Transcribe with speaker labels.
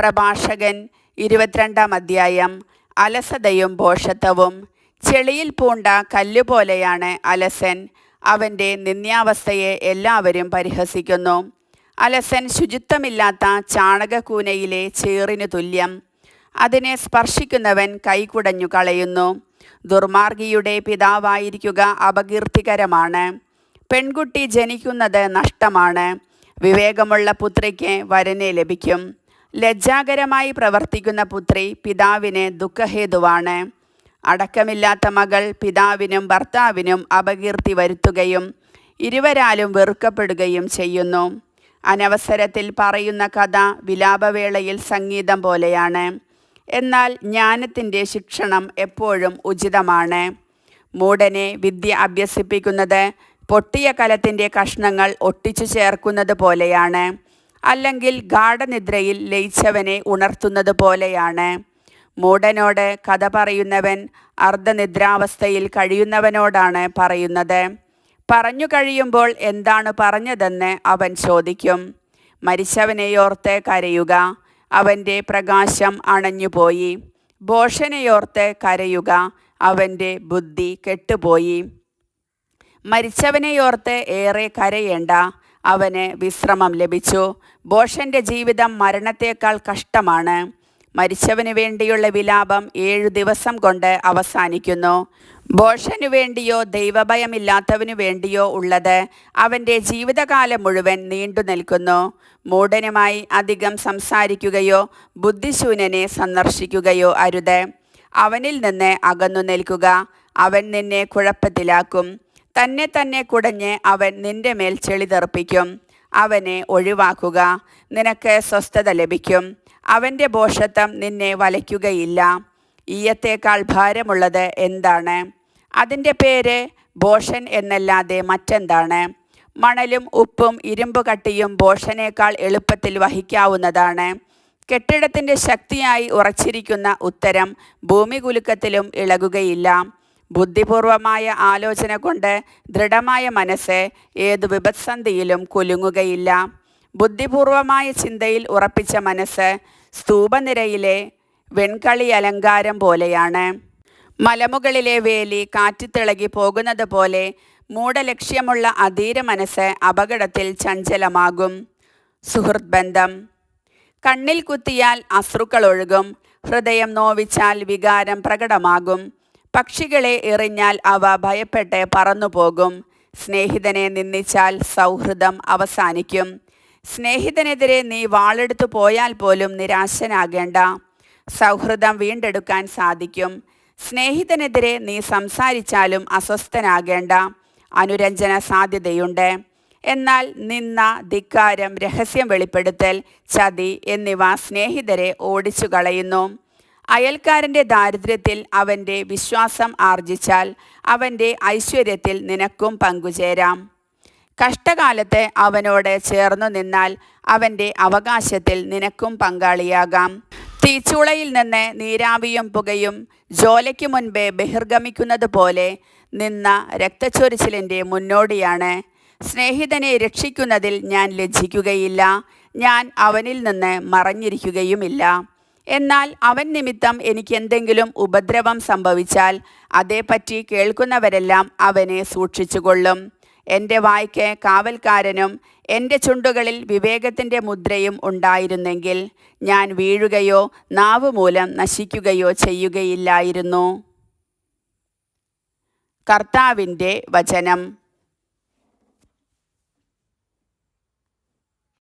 Speaker 1: പ്രഭാഷകൻ 22-ാം അധ്യായം. അലസതയും ഭോഷത്വവും. ചെളിയിൽ പൂണ്ട കല്ലുപോലെയാണ് അലസൻ. അവൻ്റെ നിന്ദ്യാവസ്ഥയെ എല്ലാവരും പരിഹസിക്കുന്നു. അലസൻ ശുചിത്വമില്ലാത്ത ചാണകക്കൂനയിലെ ചേറിനു തുല്യം. അതിനെ സ്പർശിക്കുന്നവൻ കൈകുടഞ്ഞു കളയുന്നു. ദുർമാർഗിയുടെ പിതാവായിരിക്കുക അപകീർത്തികരമാണ്. പെൺകുട്ടി ജനിക്കുന്നത് നഷ്ടമാണ്. വിവേകമുള്ള പുത്രിക്ക് വരനെ ലഭിക്കും. ലജ്ജാകരമായി പ്രവർത്തിക്കുന്ന പുത്രി പിതാവിന് ദുഃഖഹേതുവാണ്. അടക്കമില്ലാത്ത മകൾ പിതാവിനും ഭർത്താവിനും അപകീർത്തി വരുത്തുകയും ഇരുവരാലും വെറുക്കപ്പെടുകയും ചെയ്യുന്നു. അനവസരത്തിൽ പറയുന്ന കഥ വിലാപവേളയിൽ സംഗീതം പോലെയാണ്. എന്നാൽ ജ്ഞാനത്തിൻ്റെ ശിക്ഷണം എപ്പോഴും ഉചിതമാണ്. മൂഢനെ വിദ്യ അഭ്യസിപ്പിക്കുന്നത് പൊട്ടിയ കലത്തിൻ്റെ കഷ്ണങ്ങൾ ഒട്ടിച്ചു ചേർക്കുന്നത് പോലെയാണ്. അല്ലെങ്കിൽ ഗാഢനിദ്രയിൽ ലയിച്ചവനെ ഉണർത്തുന്നത് പോലെയാണ്. മൂഢനോട് കഥ പറയുന്നവൻ അർദ്ധനിദ്രാവസ്ഥയിൽ കഴിയുന്നവനോടാണ് പറയുന്നത്. പറഞ്ഞു കഴിയുമ്പോൾ എന്താണ് പറഞ്ഞതെന്ന് അവൻ ചോദിക്കും. മരിച്ചവനെയോർത്ത് കരയുക, അവൻ്റെ പ്രകാശം അണഞ്ഞുപോയി. ഭോഷനെയോർത്ത് കരയുക, അവൻ്റെ ബുദ്ധി കെട്ടുപോയി. മരിച്ചവനെയോർത്ത് ഏറെ കരയേണ്ട, അവന് വിശ്രമം ലഭിച്ചു. ഭോഷൻ്റെ ജീവിതം മരണത്തേക്കാൾ കഷ്ടമാണ്. മരിച്ചവന് വേണ്ടിയുള്ള വിലാപം 7 ദിവസം കൊണ്ട് അവസാനിക്കുന്നു. ഭോഷനു വേണ്ടിയോ ദൈവഭയമില്ലാത്തവനു വേണ്ടിയോ ഉള്ളത് അവൻ്റെ ജീവിതകാലം മുഴുവൻ നീണ്ടു നിൽക്കുന്നു. മൂഢനുമായി അധികം സംസാരിക്കുകയോ ബുദ്ധിശൂന്യനെ സന്ദർശിക്കുകയോ അരുത്. അവനിൽ നിന്ന് അകന്നു നിൽക്കുക, അവൻ നിന്നെ കുഴപ്പത്തിലാക്കും. തന്നെ കുടഞ്ഞ് അവൻ നിന്റെ മേൽ ചെളി തെറിപ്പിക്കും. അവനെ ഒഴിവാക്കുക, നിനക്ക് സ്വസ്ഥത ലഭിക്കും. അവൻ്റെ ഭോഷത്വം നിന്നെ വലയ്ക്കുകയില്ല. ഈയത്തേക്കാൾ ഭാരമുള്ളത് എന്താണ്? അതിൻ്റെ പേര് ഭോഷൻ എന്നല്ലാതെ മറ്റെന്താണ്? മണലും ഉപ്പും ഇരുമ്പ് കട്ടിയും ഭോഷനേക്കാൾ എളുപ്പത്തിൽ വഹിക്കാവുന്നതാണ്. കെട്ടിടത്തിൻ്റെ ശക്തിയായി ഉറച്ചിരിക്കുന്ന ഉത്തരം ഭൂമികുലുക്കത്തിലും ഇളകുകയില്ല. ബുദ്ധിപൂർവമായ ആലോചന കൊണ്ട് ദൃഢമായ മനസ്സ് ഏതു വിപത്സന്ധിയിലും കുലുങ്ങുകയില്ല. ബുദ്ധിപൂർവമായ ചിന്തയിൽ ഉറപ്പിച്ച മനസ്സ് സ്തൂപനിരയിലെ വെൺകളി അലങ്കാരം പോലെയാണ്. മലമുകളിലെ വേലി കാറ്റിത്തിളകി പോകുന്നത് പോലെ മൂഢലക്ഷ്യമുള്ള അധീര മനസ്സ് അപകടത്തിൽ ചഞ്ചലമാകും. സുഹൃത്ത് ബന്ധം. കണ്ണിൽ കുത്തിയാൽ അശ്രുക്കൾ ഒഴുകും. ഹൃദയം നോവിച്ചാൽ വികാരം പ്രകടമാകും. പക്ഷികളെ എറിഞ്ഞാൽ അവ ഭയപ്പെട്ട് പറന്നുപോകും. സ്നേഹിതനെ നിന്ദിച്ചാൽ സൗഹൃദം അവസാനിക്കും. സ്നേഹിതനെതിരെ നീ വാളെടുത്തു പോയാൽ പോലും നിരാശനാകേണ്ട. സൗഹൃദം വീണ്ടെടുക്കാൻ സാധിക്കും. സ്നേഹിതനെതിരെ നീ സംസാരിച്ചാലും അസ്വസ്ഥനാകേണ്ട. അനുരഞ്ജന സാധ്യതയുണ്ട്. എന്നാൽ നിന്ന, ധിക്കാരം, രഹസ്യം വെളിപ്പെടുത്തൽ, ചതി എന്നിവ സ്നേഹിതരെ ഓടിച്ചു കളയുന്നു. അയൽക്കാരൻ്റെ ദാരിദ്ര്യത്തിൽ അവൻ്റെ വിശ്വാസം ആർജിച്ചാൽ അവൻ്റെ ഐശ്വര്യത്തിൽ നിനക്കും പങ്കുചേരാം. കഷ്ടകാലത്ത് അവനോട് ചേർന്നു നിന്നാൽ അവൻ്റെ അവകാശത്തിൽ നിനക്കും പങ്കാളിയാകാം. തീച്ചൂളയിൽ നിന്ന് നീരാവിയും പുകയും ജ്വാലയ്ക്ക് മുൻപേ ബഹിർഗമിക്കുന്നത് പോലെ നിന്ന രക്തച്ചൊരിച്ചിലിൻ്റെ മുന്നോടിയാണ്. സ്നേഹിതനെ രക്ഷിക്കുന്നതിൽ ഞാൻ ലജ്ജിക്കുകയില്ല. ഞാൻ അവനിൽ നിന്ന് മറഞ്ഞിരിക്കുകയുമില്ല. എന്നാൽ അവൻ നിമിത്തം എനിക്കെന്തെങ്കിലും ഉപദ്രവം സംഭവിച്ചാൽ അതേപ്പറ്റി കേൾക്കുന്നവരെല്ലാം അവനെ സൂക്ഷിച്ചുകൊള്ളും. എൻ്റെ വായ്ക്ക് കാവൽക്കാരനും എൻ്റെ ചുണ്ടുകളിൽ വിവേകത്തിൻ്റെ മുദ്രയും ഉണ്ടായിരുന്നെങ്കിൽ ഞാൻ വീഴുകയോ നാവ് മൂലം നശിക്കുകയോ ചെയ്യുകയില്ലായിരുന്നു. കർത്താവിൻ്റെ വചനം.